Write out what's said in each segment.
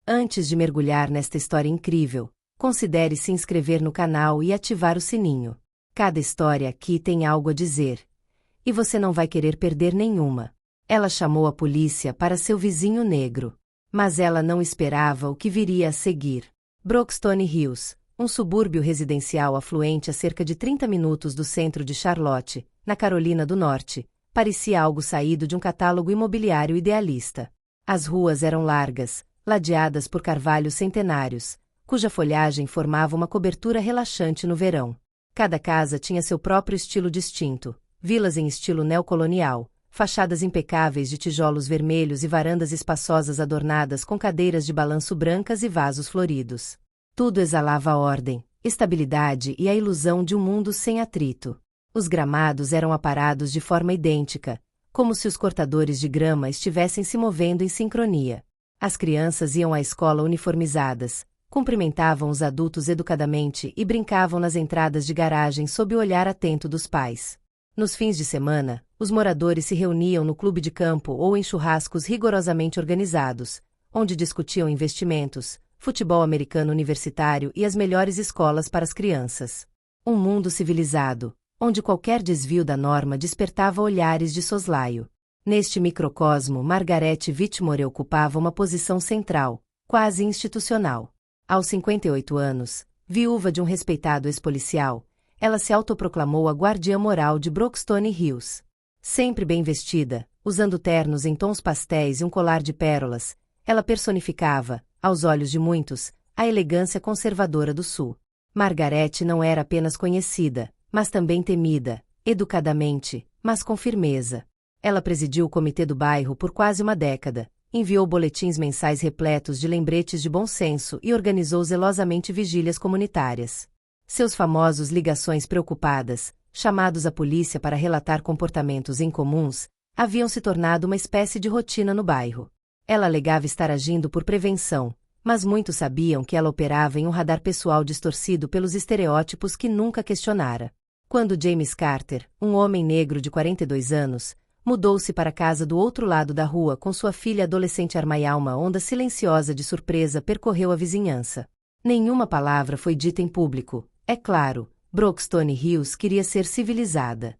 Antes de mergulhar nesta história incrível, considere se inscrever no canal e ativar o sininho. Cada história aqui tem algo a dizer. E você não vai querer perder nenhuma. Ela chamou a polícia para seu vizinho negro. Mas ela não esperava o que viria a seguir. Broxton Hills, um subúrbio residencial afluente a cerca de 30 minutos do centro de Charlotte, na Carolina do Norte, parecia algo saído de um catálogo imobiliário idealista. As ruas eram largas, ladeadas por carvalhos centenários, cuja folhagem formava uma cobertura relaxante no verão. Cada casa tinha seu próprio estilo distinto, vilas em estilo neocolonial, fachadas impecáveis de tijolos vermelhos e varandas espaçosas adornadas com cadeiras de balanço brancas e vasos floridos. Tudo exalava ordem, estabilidade e a ilusão de um mundo sem atrito. Os gramados eram aparados de forma idêntica, como se os cortadores de grama estivessem se movendo em sincronia. As crianças iam à escola uniformizadas, cumprimentavam os adultos educadamente e brincavam nas entradas de garagem sob o olhar atento dos pais. Nos fins de semana, os moradores se reuniam no clube de campo ou em churrascos rigorosamente organizados, onde discutiam investimentos, futebol americano universitário e as melhores escolas para as crianças. Um mundo civilizado, onde qualquer desvio da norma despertava olhares de soslaio. Neste microcosmo, Margaret Whitmore ocupava uma posição central, quase institucional. Aos 58 anos, viúva de um respeitado ex-policial, ela se autoproclamou a guardiã moral de Broxton Hills. Sempre bem vestida, usando ternos em tons pastéis e um colar de pérolas, ela personificava, aos olhos de muitos, a elegância conservadora do Sul. Margaret não era apenas conhecida, mas também temida, educadamente, mas com firmeza. Ela presidiu o comitê do bairro por quase uma década, enviou boletins mensais repletos de lembretes de bom senso e organizou zelosamente vigílias comunitárias. Seus famosos ligações preocupadas, chamados à polícia para relatar comportamentos incomuns, haviam se tornado uma espécie de rotina no bairro. Ela alegava estar agindo por prevenção, mas muitos sabiam que ela operava em um radar pessoal distorcido pelos estereótipos que nunca questionara. Quando James Carter, um homem negro de 42 anos, mudou-se para a casa do outro lado da rua com sua filha adolescente Armaya, uma onda silenciosa de surpresa percorreu a vizinhança. Nenhuma palavra foi dita em público, é claro, Broxton Hills queria ser civilizada.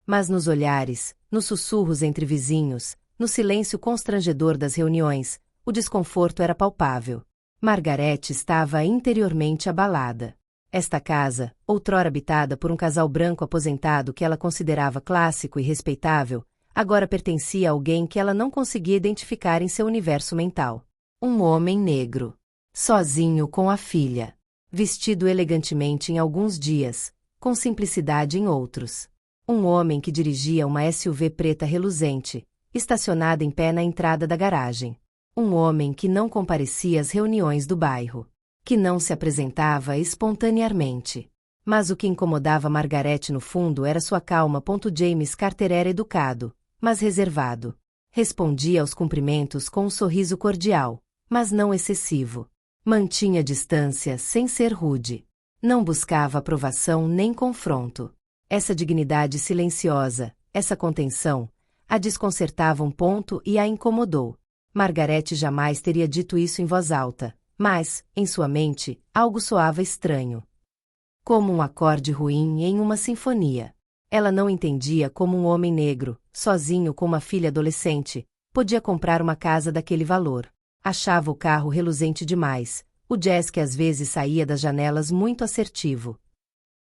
Mas nos olhares, nos sussurros entre vizinhos, no silêncio constrangedor das reuniões, o desconforto era palpável. Margaret estava interiormente abalada. Esta casa, outrora habitada por um casal branco aposentado que ela considerava clássico e respeitável, agora pertencia a alguém que ela não conseguia identificar em seu universo mental. Um homem negro. Sozinho com a filha. Vestido elegantemente em alguns dias, com simplicidade em outros. Um homem que dirigia uma SUV preta reluzente, estacionada em pé na entrada da garagem. Um homem que não comparecia às reuniões do bairro. Que não se apresentava espontaneamente. Mas o que incomodava Margaret no fundo era sua calma. James Carter era educado, mas reservado. Respondia aos cumprimentos com um sorriso cordial, mas não excessivo. Mantinha distância sem ser rude. Não buscava aprovação nem confronto. Essa dignidade silenciosa, essa contenção, a desconcertavam e a incomodou. Margaret jamais teria dito isso em voz alta. Mas, em sua mente, algo soava estranho. Como um acorde ruim em uma sinfonia. Ela não entendia como um homem negro, sozinho com uma filha adolescente, podia comprar uma casa daquele valor. Achava o carro reluzente demais, o jazz que às vezes saía das janelas muito assertivo.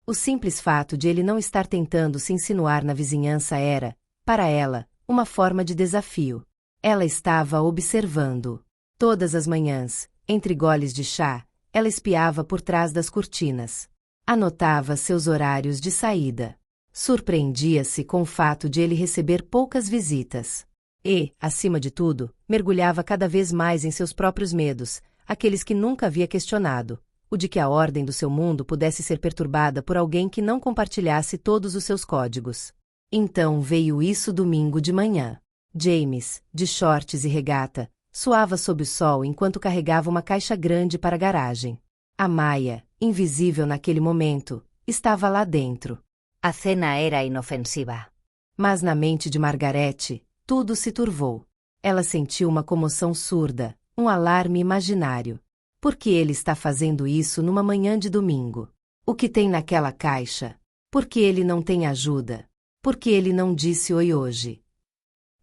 O simples fato de ele não estar tentando se insinuar na vizinhança era, para ela, uma forma de desafio. Ela estava observando. Todas as manhãs, entre goles de chá, ela espiava por trás das cortinas. Anotava seus horários de saída. Surpreendia-se com o fato de ele receber poucas visitas. E, acima de tudo, mergulhava cada vez mais em seus próprios medos, aqueles que nunca havia questionado, o de que a ordem do seu mundo pudesse ser perturbada por alguém que não compartilhasse todos os seus códigos. Então veio isso domingo de manhã. James, de shorts e regata, suava sob o sol enquanto carregava uma caixa grande para a garagem. Amaya, invisível naquele momento, estava lá dentro. A cena era inofensiva. Mas na mente de Margaret, tudo se turvou. Ela sentiu uma comoção surda, Um alarme imaginário. Por que ele está fazendo isso numa manhã de domingo? O que tem naquela caixa? Por que ele não tem ajuda? Por que ele não disse oi hoje?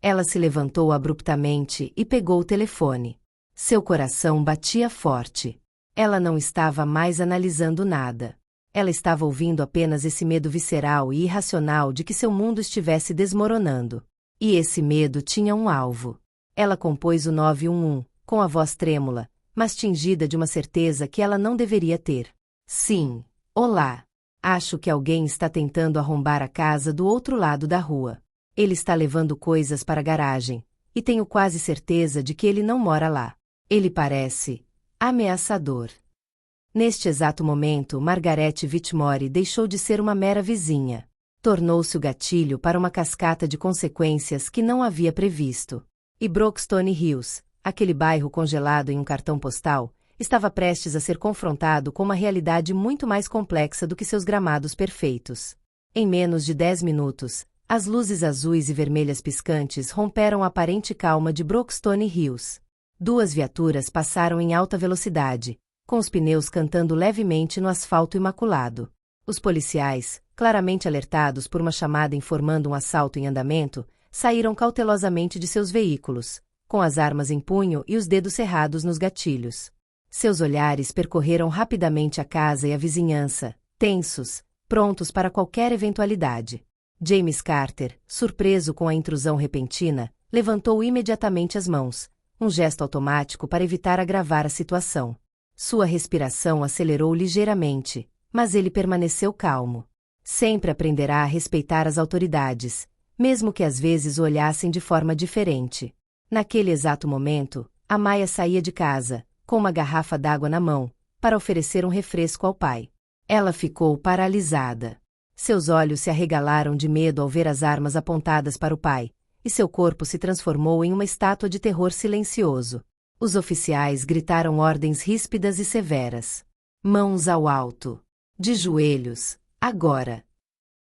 Ela se levantou abruptamente e pegou o telefone. Seu coração batia forte. Ela não estava mais analisando nada. Ela estava ouvindo apenas esse medo visceral e irracional de que seu mundo estivesse desmoronando. E esse medo tinha um alvo. Ela compôs o 911, com a voz trêmula, mas tingida de uma certeza que ela não deveria ter. Sim, olá. Acho que alguém está tentando arrombar a casa do outro lado da rua. Ele está levando coisas para a garagem, e tenho quase certeza de que ele não mora lá. Ele parece ameaçador. Neste exato momento, Margaret Whitmore deixou de ser uma mera vizinha. Tornou-se o gatilho para uma cascata de consequências que não havia previsto. E Broxton Hills, aquele bairro congelado em um cartão postal, estava prestes a ser confrontado com uma realidade muito mais complexa do que seus gramados perfeitos. Em menos de 10 minutos, as luzes azuis e vermelhas piscantes romperam a aparente calma de Broxton Hills. 2 viaturas passaram em alta velocidade, com os pneus cantando levemente no asfalto imaculado. Os policiais, claramente alertados por uma chamada informando um assalto em andamento, saíram cautelosamente de seus veículos, com as armas em punho e os dedos cerrados nos gatilhos. Seus olhares percorreram rapidamente a casa e a vizinhança, tensos, prontos para qualquer eventualidade. James Carter, surpreso com a intrusão repentina, levantou imediatamente as mãos, um gesto automático para evitar agravar a situação. Sua respiração acelerou ligeiramente, mas ele permaneceu calmo. Sempre aprenderá a respeitar as autoridades, mesmo que às vezes o olhassem de forma diferente. Naquele exato momento, Amaya saía de casa, com uma garrafa d'água na mão, para oferecer um refresco ao pai. Ela ficou paralisada. Seus olhos se arregalaram de medo ao ver as armas apontadas para o pai, e seu corpo se transformou em uma estátua de terror silencioso. Os oficiais gritaram ordens ríspidas e severas. Mãos ao alto. De joelhos, agora.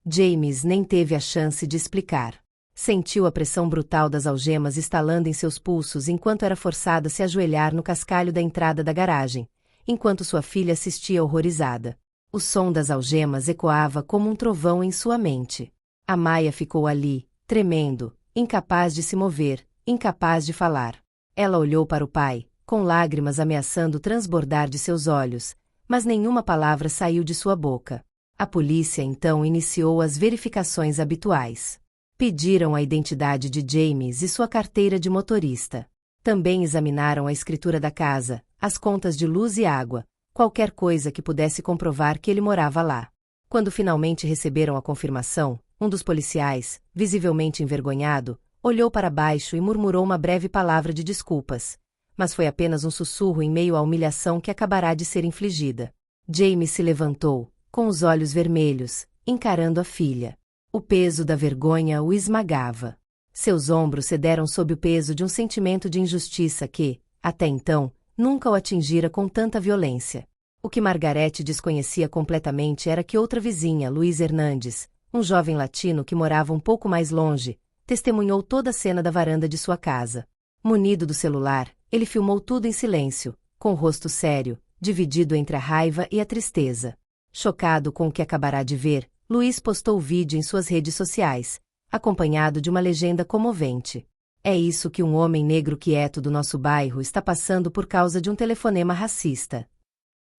James nem teve a chance de explicar. Sentiu a pressão brutal das algemas estalando em seus pulsos enquanto era forçada a se ajoelhar no cascalho da entrada da garagem, enquanto sua filha assistia horrorizada. O som das algemas ecoava como um trovão em sua mente. Amaya ficou ali, tremendo, incapaz de se mover, incapaz de falar. Ela olhou para o pai, com lágrimas ameaçando transbordar de seus olhos, mas nenhuma palavra saiu de sua boca. A polícia então iniciou as verificações habituais. Pediram a identidade de James e sua carteira de motorista. Também examinaram a escritura da casa, as contas de luz e água, qualquer coisa que pudesse comprovar que ele morava lá. Quando finalmente receberam a confirmação, um dos policiais, visivelmente envergonhado, olhou para baixo e murmurou uma breve palavra de desculpas, mas foi apenas um sussurro em meio à humilhação que acabará de ser infligida. James se levantou, com os olhos vermelhos, encarando a filha. O peso da vergonha o esmagava. Seus ombros cederam sob o peso de um sentimento de injustiça que, até então, nunca o atingira com tanta violência. O que Margaret desconhecia completamente era que outra vizinha, Luiz Hernandes, um jovem latino que morava um pouco mais longe, testemunhou toda a cena da varanda de sua casa. Munido do celular, ele filmou tudo em silêncio, com o rosto sério, dividido entre a raiva e a tristeza. Chocado com o que acabará de ver, Luiz postou o vídeo em suas redes sociais, acompanhado de uma legenda comovente. É isso que um homem negro quieto do nosso bairro está passando por causa de um telefonema racista.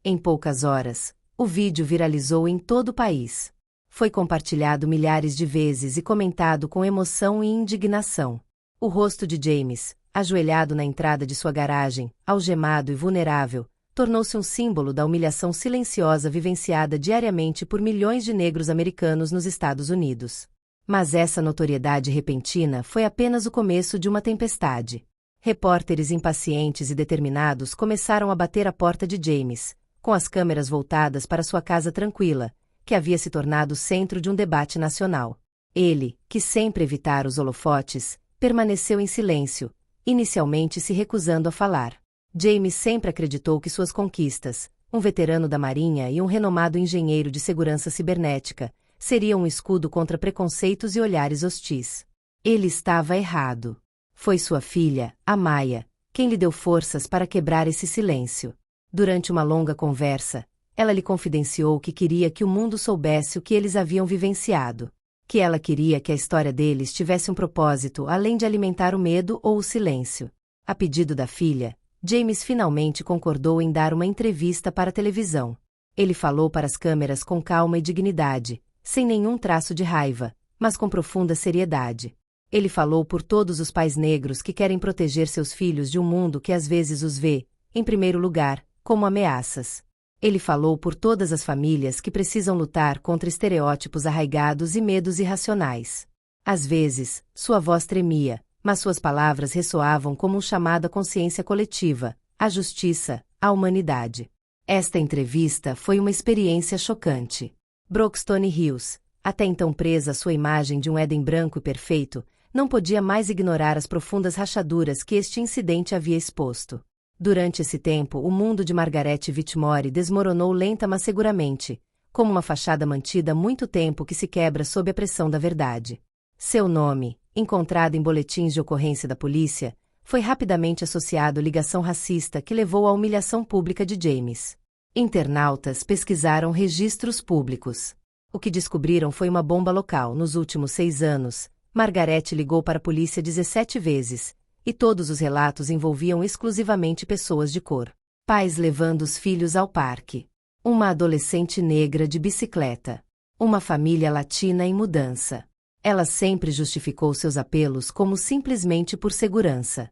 Em poucas horas, o vídeo viralizou em todo o país. Foi compartilhado milhares de vezes e comentado com emoção e indignação. O rosto de James, ajoelhado na entrada de sua garagem, algemado e vulnerável, tornou-se um símbolo da humilhação silenciosa vivenciada diariamente por milhões de negros americanos nos Estados Unidos. Mas essa notoriedade repentina foi apenas o começo de uma tempestade. Repórteres impacientes e determinados começaram a bater à porta de James, com as câmeras voltadas para sua casa tranquila, que havia se tornado o centro de um debate nacional. Ele, que sempre evitara os holofotes, permaneceu em silêncio, inicialmente se recusando a falar. James sempre acreditou que suas conquistas, um veterano da Marinha e um renomado engenheiro de segurança cibernética, seriam um escudo contra preconceitos e olhares hostis. Ele estava errado. Foi sua filha, Amaya, quem lhe deu forças para quebrar esse silêncio. Durante uma longa conversa, ela lhe confidenciou que queria que o mundo soubesse o que eles haviam vivenciado. Que ela queria que a história deles tivesse um propósito além de alimentar o medo ou o silêncio. A pedido da filha, James finalmente concordou em dar uma entrevista para a televisão. Ele falou para as câmeras com calma e dignidade, sem nenhum traço de raiva, mas com profunda seriedade. Ele falou por todos os pais negros que querem proteger seus filhos de um mundo que às vezes os vê, em primeiro lugar, como ameaças. Ele falou por todas as famílias que precisam lutar contra estereótipos arraigados e medos irracionais. Às vezes, sua voz tremia, mas suas palavras ressoavam como um chamado à consciência coletiva, à justiça, à humanidade. Esta entrevista foi uma experiência chocante. Broxton Hills, até então presa à sua imagem de um Éden branco e perfeito, não podia mais ignorar as profundas rachaduras que este incidente havia exposto. Durante esse tempo, o mundo de Margaret Whitmore desmoronou lenta mas seguramente, como uma fachada mantida há muito tempo que se quebra sob a pressão da verdade. Seu nome, encontrado em boletins de ocorrência da polícia, foi rapidamente associado à ligação racista que levou à humilhação pública de James. Internautas pesquisaram registros públicos. O que descobriram foi uma bomba local. Nos últimos 6 anos, Margaret ligou para a polícia 17 vezes, e todos os relatos envolviam exclusivamente pessoas de cor. Pais levando os filhos ao parque. Uma adolescente negra de bicicleta. Uma família latina em mudança. Ela sempre justificou seus apelos como simplesmente por segurança.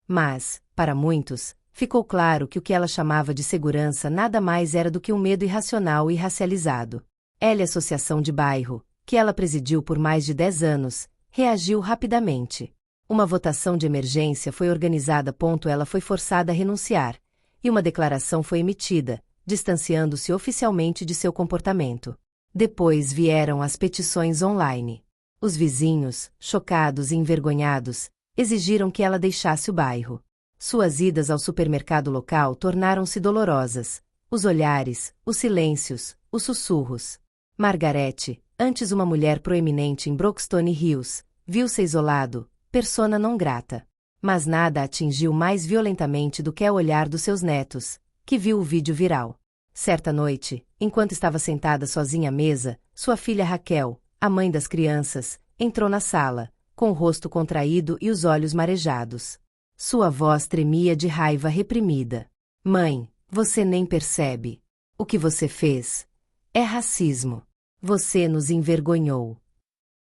Mas, para muitos, ficou claro que o que ela chamava de segurança nada mais era do que um medo irracional e racializado. Ela e a Associação de Bairro, que ela presidiu por mais de 10 anos, reagiu rapidamente. Uma votação de emergência foi organizada. Ela foi forçada a renunciar, e uma declaração foi emitida, distanciando-se oficialmente de seu comportamento. Depois vieram as petições online. Os vizinhos, chocados e envergonhados, exigiram que ela deixasse o bairro. Suas idas ao supermercado local tornaram-se dolorosas. Os olhares, os silêncios, os sussurros. Margaret, antes uma mulher proeminente em Broxton Hills, viu-se isolado, persona não grata. Mas nada a atingiu mais violentamente do que o olhar dos seus netos, que viu o vídeo viral. Certa noite, enquanto estava sentada sozinha à mesa, sua filha Raquel, a mãe das crianças, entrou na sala, com o rosto contraído e os olhos marejados. Sua voz tremia de raiva reprimida. Mãe, você nem percebe. O que você fez é racismo. Você nos envergonhou.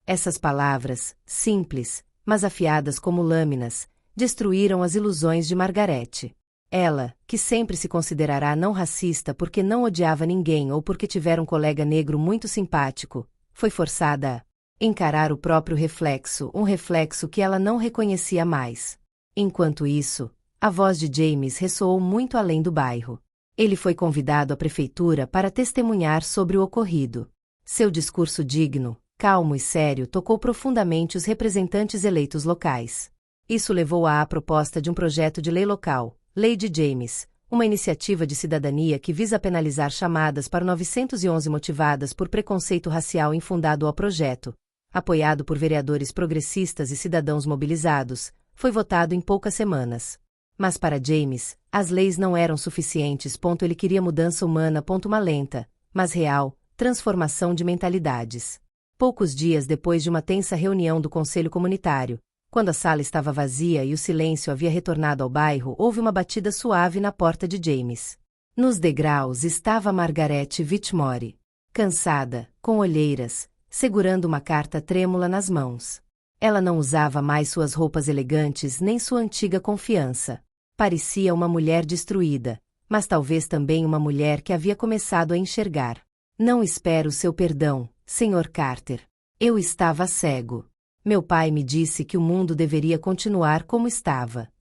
Essas palavras, simples, mas afiadas como lâminas, destruíram as ilusões de Margaret. Ela, que sempre se considerará não racista porque não odiava ninguém ou porque tivera um colega negro muito simpático, foi forçada a encarar o próprio reflexo, um reflexo que ela não reconhecia mais. Enquanto isso, a voz de James ressoou muito além do bairro. Ele foi convidado à prefeitura para testemunhar sobre o ocorrido. Seu discurso digno, calmo e sério tocou profundamente os representantes eleitos locais. Isso levou à proposta de um projeto de lei local, Lei de James, uma iniciativa de cidadania que visa penalizar chamadas para 911 motivadas por preconceito racial infundado ao projeto, apoiado por vereadores progressistas e cidadãos mobilizados, foi votado em poucas semanas. Mas para James, as leis não eram suficientes. Ele queria mudança humana. Uma lenta, mas real, transformação de mentalidades. Poucos dias depois de uma tensa reunião do Conselho Comunitário, quando a sala estava vazia e o silêncio havia retornado ao bairro, houve uma batida suave na porta de James. Nos degraus estava Margaret Whitmore, cansada, com olheiras, segurando uma carta trêmula nas mãos. Ela não usava mais suas roupas elegantes nem sua antiga confiança. Parecia uma mulher destruída, mas talvez também uma mulher que havia começado a enxergar. Não espero seu perdão, Sr. Carter. Eu estava cego. Meu pai me disse que o mundo deveria continuar como estava.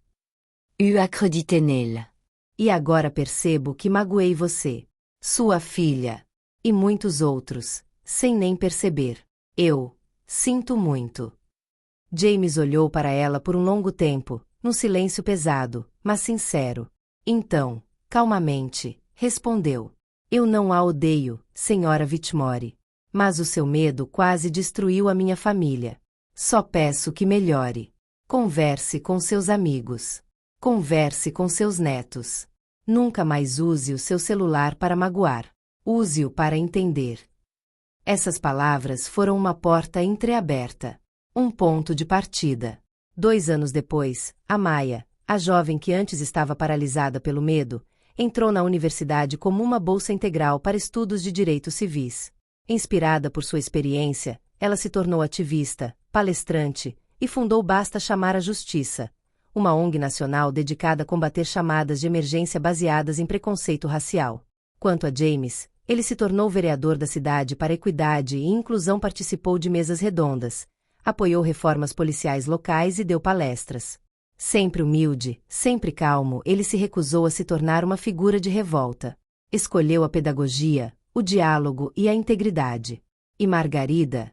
Eu acreditei nele. E agora percebo que magoei você, sua filha, e muitos outros, sem nem perceber. Eu sinto muito. James olhou para ela por um longo tempo, num silêncio pesado, mas sincero. Então, calmamente, respondeu: Eu não a odeio, Sra. Whitmore. Mas o seu medo quase destruiu a minha família. Só peço que melhore. Converse com seus amigos. Converse com seus netos. Nunca mais use o seu celular para magoar. Use-o para entender. Essas palavras foram uma porta entreaberta. Um ponto de partida. 2 anos depois, a Maia, a jovem que antes estava paralisada pelo medo, entrou na universidade como uma bolsa integral para estudos de direitos civis. Inspirada por sua experiência, ela se tornou ativista, palestrante e fundou Basta Chamar a Justiça, uma ONG nacional dedicada a combater chamadas de emergência baseadas em preconceito racial. Quanto a James, ele se tornou vereador da cidade para equidade e inclusão, participou de mesas redondas, apoiou reformas policiais locais e deu palestras. Sempre humilde, sempre calmo, ele se recusou a se tornar uma figura de revolta. Escolheu a pedagogia, o diálogo e a integridade. E Margarida?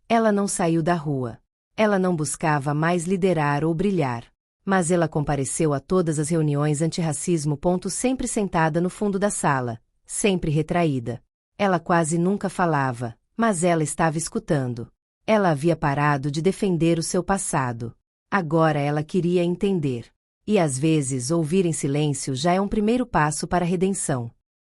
Ela não saiu da rua. Ela não buscava mais liderar ou brilhar. Mas ela compareceu a todas as reuniões antirracismo. Sempre sentada no fundo da sala, sempre retraída. Ela quase nunca falava, mas ela estava escutando. Ela havia parado de defender o seu passado. Agora ela queria entender. E às vezes ouvir em silêncio já é um primeiro passo para a redenção.